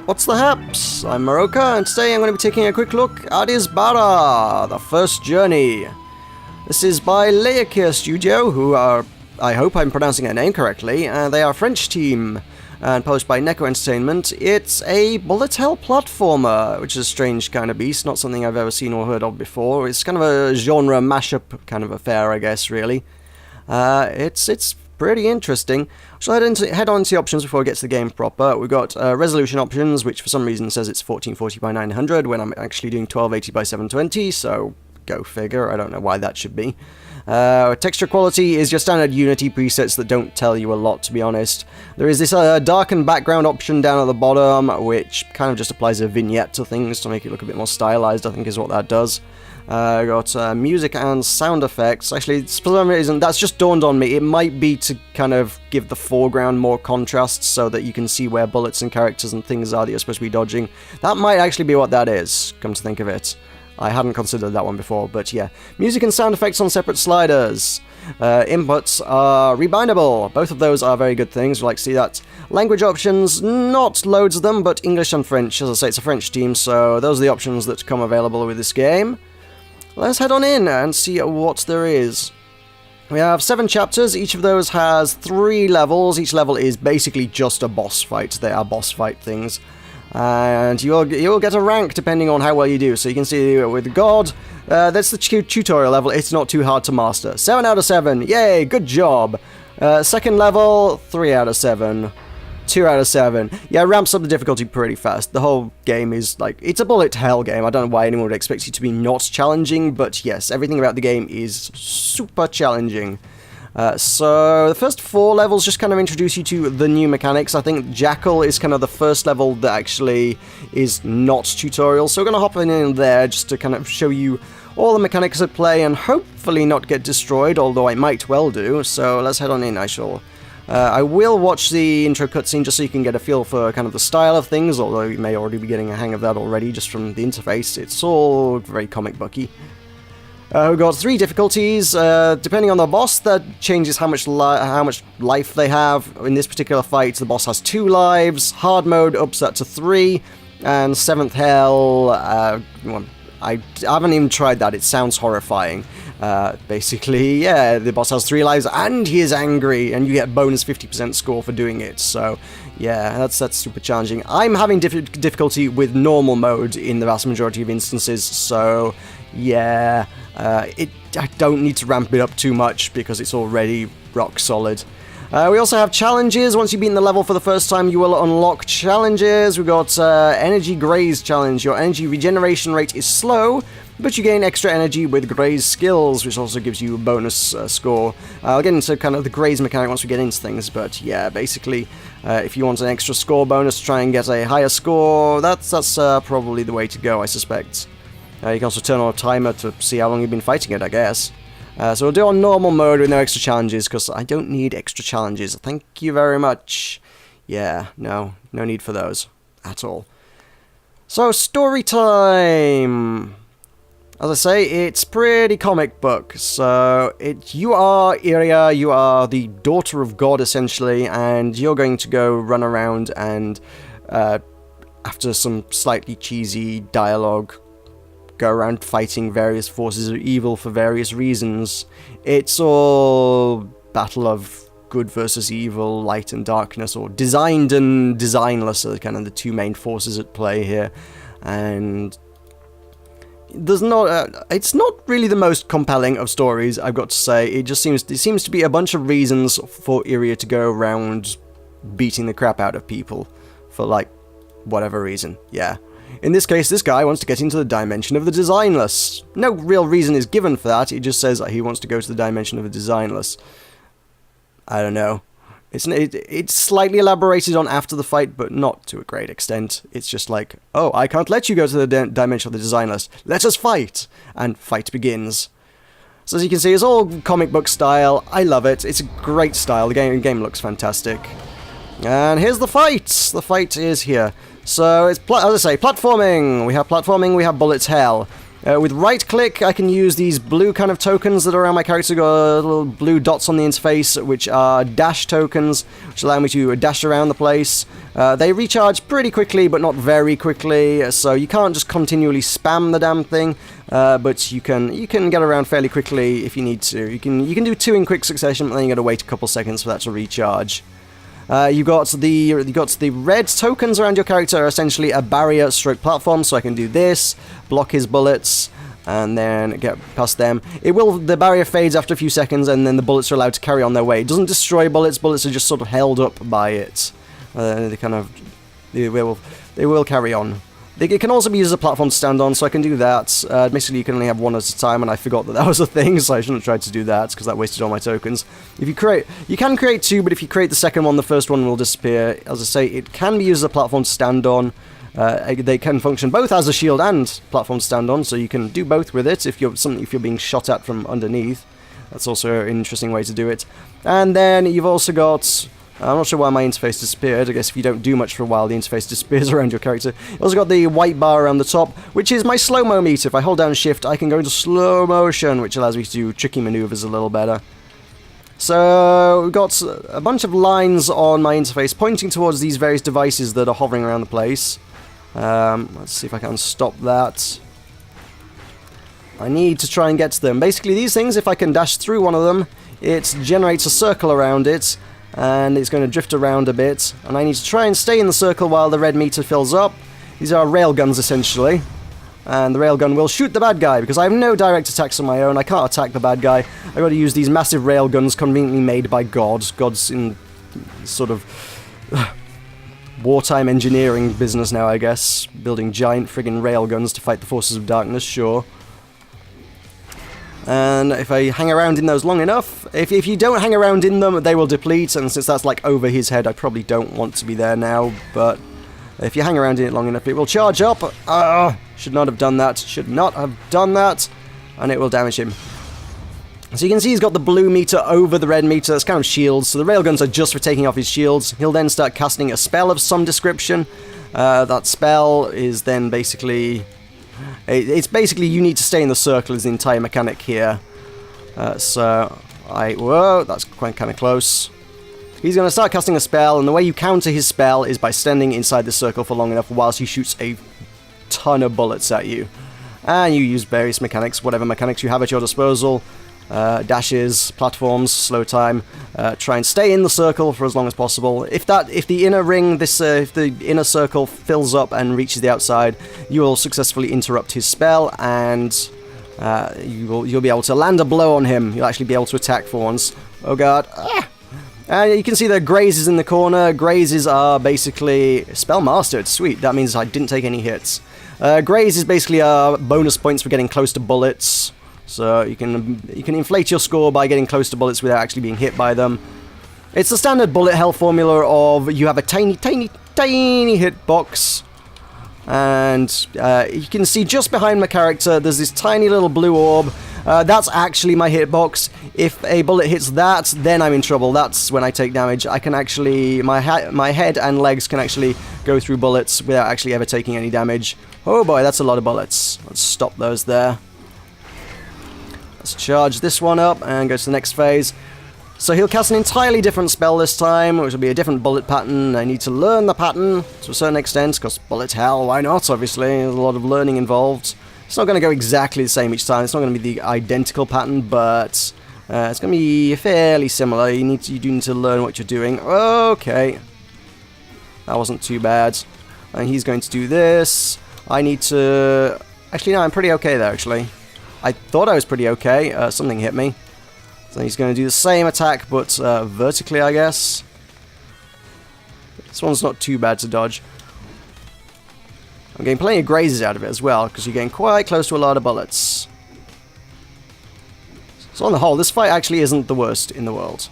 What's the haps? I'm Meroka, and today I'm going to be taking a quick look at Isbarah, the first journey. This is by Leikir Studio, who are, I hope I'm pronouncing their name correctly, they are a French team, and published by Neko Entertainment. It's a bullet hell platformer, which is a strange kind of beast, not something I've ever seen or heard of before. It's kind of a genre mashup kind of affair, I guess, really. It's pretty interesting. So head on to the options before we get to the game proper. We've got resolution options, which for some reason says it's 1440 by 900 when I'm actually doing 1280 by 720, so go figure. I don't know why that should be. Texture quality is your standard Unity presets that don't tell you a lot, to be honest. There is this darken background option down at the bottom, which kind of just applies a vignette to things to make it look a bit more stylized, I think is what that does. Got music and sound effects. Actually, for some reason, that's just dawned on me. It might be to kind of give the foreground more contrast so that you can see where bullets and characters and things are that you're supposed to be dodging. That might actually be what that is, come to think of it. I hadn't considered that one before, but yeah. Music and sound effects on separate sliders. Inputs are rebindable. Both of those are very good things. We like to see that. Language options, not loads of them, but English and French. As I say, it's a French team, so those are the options that come available with this game. Let's head on in and see what there is. We have 7 chapters, each of those has 3 levels. Each level is basically just a boss fight. They are boss fight things. And you'll get a rank depending on how well you do. So you can see with God, that's the tutorial level. It's not too hard to master. 7 out of 7, yay, good job. Second level, 3 out of 7. 2 out of 7. Yeah, it ramps up the difficulty pretty fast. The whole game is like, it's a bullet hell game. I don't know why anyone would expect it to be not challenging, but yes, everything about the game is super challenging. So the first 4 levels just kind of introduce you to the new mechanics. I think Jackal is kind of the first level that actually is not tutorial, so we're going to hop in there just to kind of show you all the mechanics at play and hopefully not get destroyed, although I might well do. So let's head on in. I will watch the intro cutscene just so you can get a feel for kind of the style of things, although you may already be getting a hang of that already just from the interface. It's all very comic booky. We've got 3 difficulties. Depending on the boss, that changes how much life they have. In this particular fight, the boss has 2 lives. Hard mode ups that to 3. And 7th hell, I haven't even tried that. It sounds horrifying. Basically, yeah, the boss has 3 lives and he is angry, and you get bonus 50% score for doing it. So, yeah, that's super challenging. I'm having difficulty with normal mode in the vast majority of instances, so yeah, I don't need to ramp it up too much because it's already rock solid. We also have challenges. Once you've beaten the level for the first time, you will unlock challenges. We've got Energy Graze Challenge. Your energy regeneration rate is slow, but you gain extra energy with Graze skills, which also gives you a bonus score. I'll get into kind of the Graze mechanic once we get into things, but yeah, basically, if you want an extra score bonus to try and get a higher score, that's probably the way to go, I suspect. You can also turn on a timer to see how long you've been fighting it, I guess. So we'll do on normal mode with no extra challenges, because I don't need extra challenges. Thank you very much. Yeah, no need for those at all. So, story time! As I say, it's pretty comic book. So, you are Iria, you are the daughter of God, essentially, and you're going to go run around and, after some slightly cheesy dialogue, go around fighting various forces of evil for various reasons. It's all battle of good versus evil, light and darkness, or designed and designless are kind of the 2 main forces at play here. And there's it's not really the most compelling of stories, I've got to say. It seems to be a bunch of reasons for Iria to go around beating the crap out of people for, like, whatever reason. Yeah. In this case, this guy wants to get into the dimension of the designless. No real reason is given for that, it just says that he wants to go to the dimension of the designless. I don't know. It's slightly elaborated on after the fight, but not to a great extent. It's just like, oh, I can't let you go to the dimension of the designless. Let us fight! And fight begins. So as you can see, it's all comic book style. I love it. It's a great style. The game looks fantastic. And here's the fight! The fight is here. So, it's, as I say, platforming. We have platforming, we have bullets hell. With right-click, I can use these blue kind of tokens that are around my character. Got little blue dots on the interface, which are dash tokens, which allow me to dash around the place. They recharge pretty quickly, but not very quickly, so you can't just continually spam the damn thing. But you can get around fairly quickly if you need to. You can do 2 in quick succession, but then you got to wait a couple seconds for that to recharge. You got the red tokens around your character are essentially a barrier stroke platform, so I can do this, block his bullets, and then get past them. The barrier fades after a few seconds, and then the bullets are allowed to carry on their way. It doesn't destroy bullets. Bullets are just sort of held up by it. They will carry on. It can also be used as a platform to stand on, so I can do that. Basically, you can only have one at a time, and I forgot that was a thing, so I shouldn't have tried to do that, because that wasted all my tokens. You can create 2, but if you create the second one, the first one will disappear. As I say, it can be used as a platform to stand on. They can function both as a shield and platform to stand on, so you can do both with it if you're being shot at from underneath. That's also an interesting way to do it. And then you've also got... I'm not sure why my interface disappeared. I guess if you don't do much for a while, the interface disappears around your character. You've also got the white bar around the top, which is my slow-mo meter. If I hold down shift, I can go into slow motion, which allows me to do tricky maneuvers a little better. So we've got a bunch of lines on my interface pointing towards these various devices that are hovering around the place. Let's see if I can stop that. I need to try and get to them. Basically, these things, if I can dash through one of them, it generates a circle around it, and it's going to drift around a bit, and I need to try and stay in the circle while the red meter fills up. These are railguns, essentially, and the railgun will shoot the bad guy, because I have no direct attacks on my own. I can't attack the bad guy. I've got to use these massive railguns conveniently made by gods. Gods in sort of wartime engineering business now, I guess. Building giant friggin' railguns to fight the forces of darkness, sure. And if I hang around in those long enough, if you don't hang around in them, they will deplete, and since that's like over his head, I probably don't want to be there now, but if you hang around in it long enough, it will charge up. Should not have done that, and it will damage him. So you can see he's got the blue meter over the red meter. That's kind of shields, so the railguns are just for taking off his shields. He'll then start casting a spell of some description. That spell is then basically... It's basically you need to stay in the circle is the entire mechanic here. Whoa, that's quite kind of close. He's going to start casting a spell, and the way you counter his spell is by standing inside the circle for long enough whilst he shoots a ton of bullets at you. And you use various mechanics, whatever mechanics you have at your disposal. Dashes, platforms, slow time. Try and stay in the circle for as long as possible. If the inner ring, if the inner circle fills up and reaches the outside, you will successfully interrupt his spell, and you'll be able to land a blow on him. You'll actually be able to attack for once. Oh god! And you can see the grazes in the corner. Grazes are basically spell mastered. Sweet. That means I didn't take any hits. Grazes basically are bonus points for getting close to bullets. So you can inflate your score by getting close to bullets without actually being hit by them. It's the standard bullet hell formula of you have a tiny hitbox, and you can see just behind my character there's this tiny little blue orb. That's actually my hitbox. If a bullet hits that, then I'm in trouble. That's when I take damage. I can actually my head and legs can actually go through bullets without actually ever taking any damage. Oh boy, that's a lot of bullets. Let's stop those there. Let's charge this one up and go to the next phase. So he'll cast an entirely different spell this time, which will be a different bullet pattern. I need to learn the pattern to a certain extent, because bullet hell, why not, obviously. There's a lot of learning involved. It's not going to go exactly the same each time. It's not going to be the identical pattern, but it's going to be fairly similar. You do need to learn what you're doing. Okay. That wasn't too bad. And he's going to do this. I need to... Actually, no, I'm pretty okay there, actually. I thought I was pretty okay. Something hit me. So he's going to do the same attack, but vertically, I guess. This one's not too bad to dodge. I'm getting plenty of grazes out of it as well, because you're getting quite close to a lot of bullets. So on the whole, this fight actually isn't the worst in the world.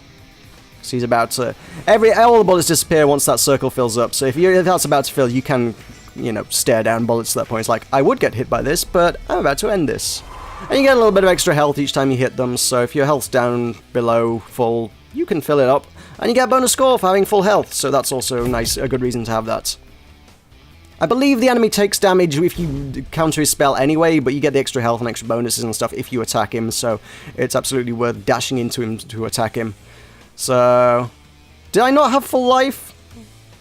So he's about to... all the bullets disappear once that circle fills up. So if that's about to fill, you can, stare down bullets at that point. It's like, I would get hit by this, but I'm about to end this. And you get a little bit of extra health each time you hit them, so if your health's down below full, you can fill it up. And you get a bonus score for having full health, so that's also a good reason to have that. I believe the enemy takes damage if you counter his spell anyway, but you get the extra health and extra bonuses and stuff if you attack him, so it's absolutely worth dashing into him to attack him. So, did I not have full life?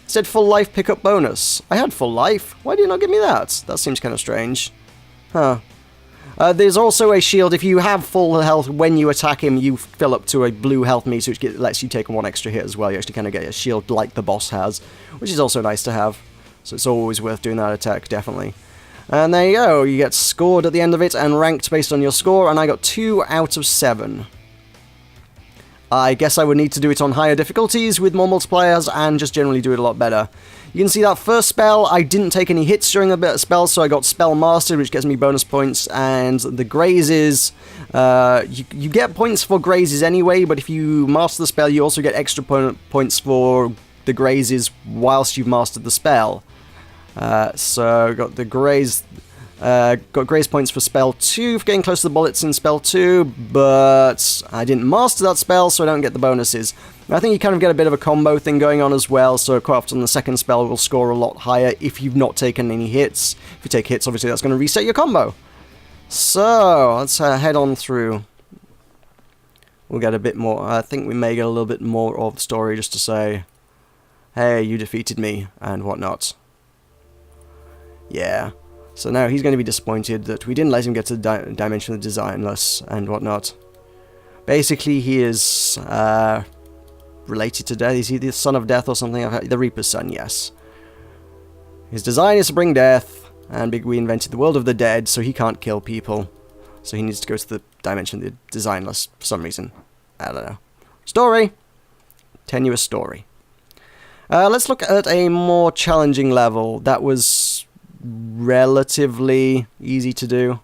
It said full life pickup bonus. I had full life. Why did you not give me that? That seems kind of strange. Huh. There's also a shield. If you have full health when you attack him, you fill up to a blue health meter, which lets you take 1 extra hit as well. You actually kind of get a shield like the boss has, which is also nice to have. So it's always worth doing that attack, definitely. And there you go. You get scored at the end of it and ranked based on your score, and I got 2 out of 7. I guess I would need to do it on higher difficulties with more multipliers and just generally do it a lot better. You can see that first spell, I didn't take any hits during the spell, so I got Spell Mastered, which gets me bonus points, and the grazes, you get points for grazes anyway, but if you master the spell, you also get extra points for the grazes whilst you've mastered the spell. So got the graze, got graze points for spell 2 for getting close to the bullets in spell 2, but I didn't master that spell, so I don't get the bonuses. And I think you kind of get a bit of a combo thing going on as well, so quite often the second spell will score a lot higher if you've not taken any hits. If you take hits, obviously that's going to reset your combo. So, let's head on through. We'll get a bit more, I think we may get a little bit more of the story just to say, hey, you defeated me, and whatnot. Yeah. So now he's going to be disappointed that we didn't let him get to the dimension of the designless and whatnot. Basically, he is related to death. Is he the son of death or something? The Reaper's son, yes. His design is to bring death, and we invented the world of the dead, so he can't kill people. So he needs to go to the dimension of the designless for some reason. I don't know. Story. Tenuous story. Let's look at a more challenging level. That was relatively easy to do.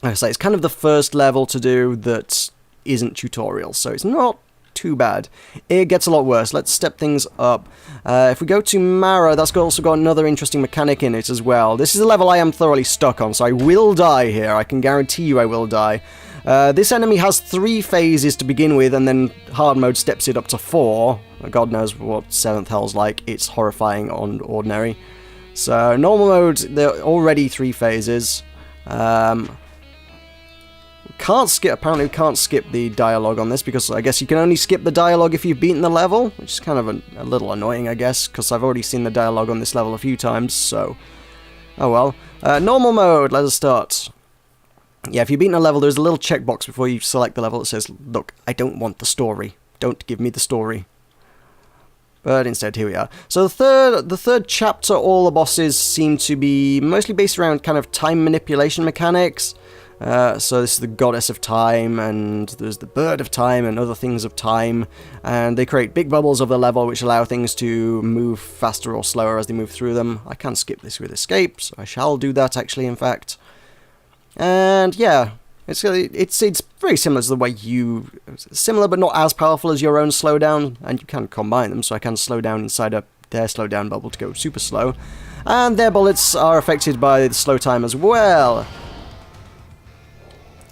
Like I say, it's kind of the first level to do that isn't tutorial, so it's not too bad. It gets a lot worse. Let's step things up. If we go to Mara, that's also got another interesting mechanic in it as well. This is a level I am thoroughly stuck on, so I will die here. I can guarantee you I will die. This enemy has 3 phases to begin with, and then hard mode steps it up to 4. God knows what 7th hell's like. It's horrifying on ordinary. So, normal mode, there are already 3 phases. Apparently we can't skip the dialogue on this, because I guess you can only skip the dialogue if you've beaten the level, which is kind of a little annoying, I guess, because I've already seen the dialogue on this level a few times, so... Oh well. Normal mode, let us start. Yeah, if you've beaten a level, there's a little checkbox before you select the level that says, look, I don't want the story. Don't give me the story. But instead, here we are. So the third chapter, all the bosses seem to be mostly based around kind of time manipulation mechanics. So this is the goddess of time, and there's the bird of time, and other things of time. And they create big bubbles of the level, which allow things to move faster or slower as they move through them. I can skip this with escape, so I shall do that, actually, in fact. And yeah, it's very similar to the way similar but not as powerful as your own slowdown, and you can combine them, so I can slow down inside their slowdown bubble to go super slow. And their bullets are affected by the slow time as well.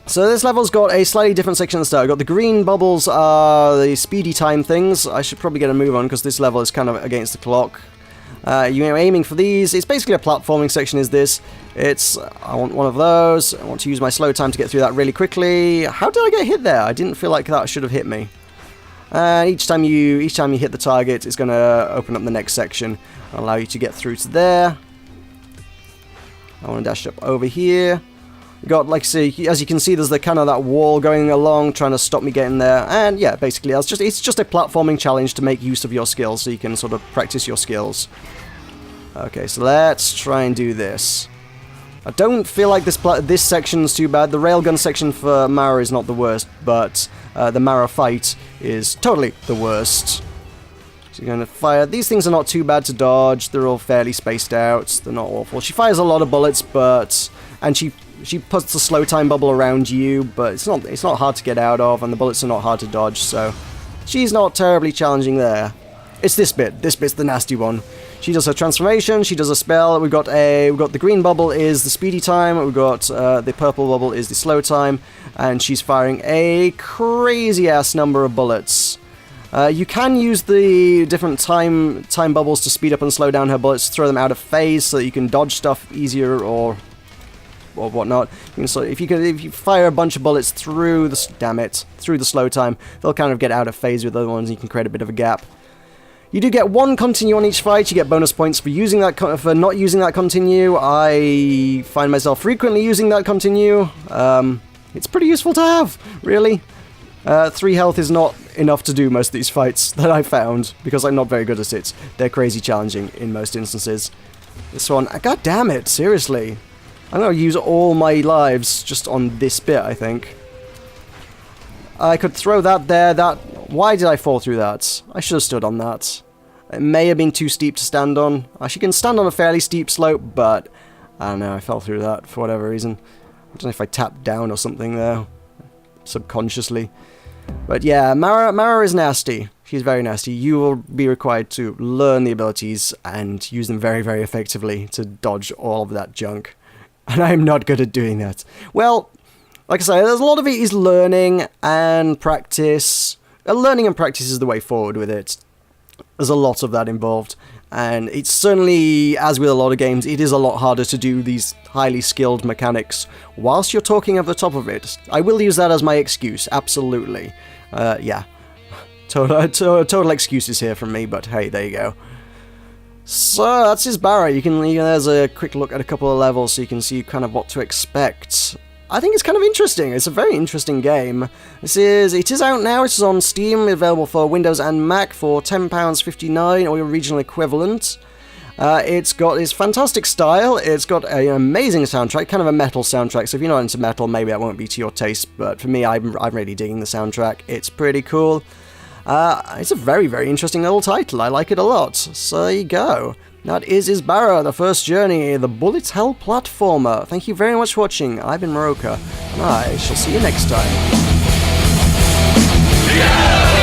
So this level's got a slightly different section at the start. Got the green bubbles are the speedy time things. I should probably get a move on because this level is kind of against the clock. You're aiming for these. It's basically a platforming section, is this. I want one of those. I want to use my slow time to get through that really quickly. How did I get hit there? I didn't feel like that should have hit me. Each time you hit the target, it's going to open up the next section. Allow you to get through to there. I want to dash up over here. Got, like, see, as you can see, there's the kind of that wall going along, trying to stop me getting there. And yeah, basically, it's just a platforming challenge to make use of your skills, so you can sort of practice your skills. Okay, so let's try and do this. I don't feel like this section's too bad. The railgun section for Mara is not the worst, but the Mara fight is totally the worst. So you're going to fire. These things are not too bad to dodge. They're all fairly spaced out. They're not awful. She fires a lot of bullets, and she puts the slow time bubble around you, but it's not hard to get out of, and the bullets are not hard to dodge, so she's not terribly challenging there. It's this bit. This bit's the nasty one. She does her transformation, she does a spell. We've got the green bubble is the speedy time, we've got the purple bubble is the slow time, and she's firing a crazy ass number of bullets. You can use the different time bubbles to speed up and slow down her bullets, throw them out of phase so that you can dodge stuff easier or whatnot. So if you fire a bunch of bullets through the through the slow time, they'll kind of get out of phase with other ones. You can create a bit of a gap. You do get 1 continue on each fight. You get bonus points for using that for not using that continue. I find myself frequently using that continue. It's pretty useful to have, really. 3 health is not enough to do most of these fights that I found, because I'm not very good at it. They're crazy challenging in most instances. This one, god damn it, seriously. I'm going to use all my lives just on this bit, I think. I could throw that there, why did I fall through that? I should have stood on that. It may have been too steep to stand on. She can stand on a fairly steep slope, but I don't know, I fell through that for whatever reason. I don't know if I tapped down or something there, subconsciously. But yeah, Mara is nasty. She's very nasty. You will be required to learn the abilities and use them very, very effectively to dodge all of that junk. And I'm not good at doing that. Well, like I say, there's a lot of it is learning and practice. Learning and practice is the way forward with it. There's a lot of that involved. And it's certainly, as with a lot of games, it is a lot harder to do these highly skilled mechanics whilst you're talking at the top of it. I will use that as my excuse, absolutely. Yeah. Total excuses here from me, but hey, there you go. So, that's Isbarah. There's a quick look at a couple of levels so you can see kind of what to expect. I think it's kind of interesting. It's a very interesting game. It is out now. It's on Steam, available for Windows and Mac for £10.59 or your regional equivalent. It's got this fantastic style. It's got an amazing soundtrack, kind of a metal soundtrack. So if you're not into metal, maybe that won't be to your taste. But for me, I'm really digging the soundtrack. It's pretty cool. It's a very, very interesting little title. I like it a lot. So there you go. That is Isbarah, the first journey, the bullet hell platformer. Thank you very much for watching. I've been Meroka, and I shall see you next time. Yeah!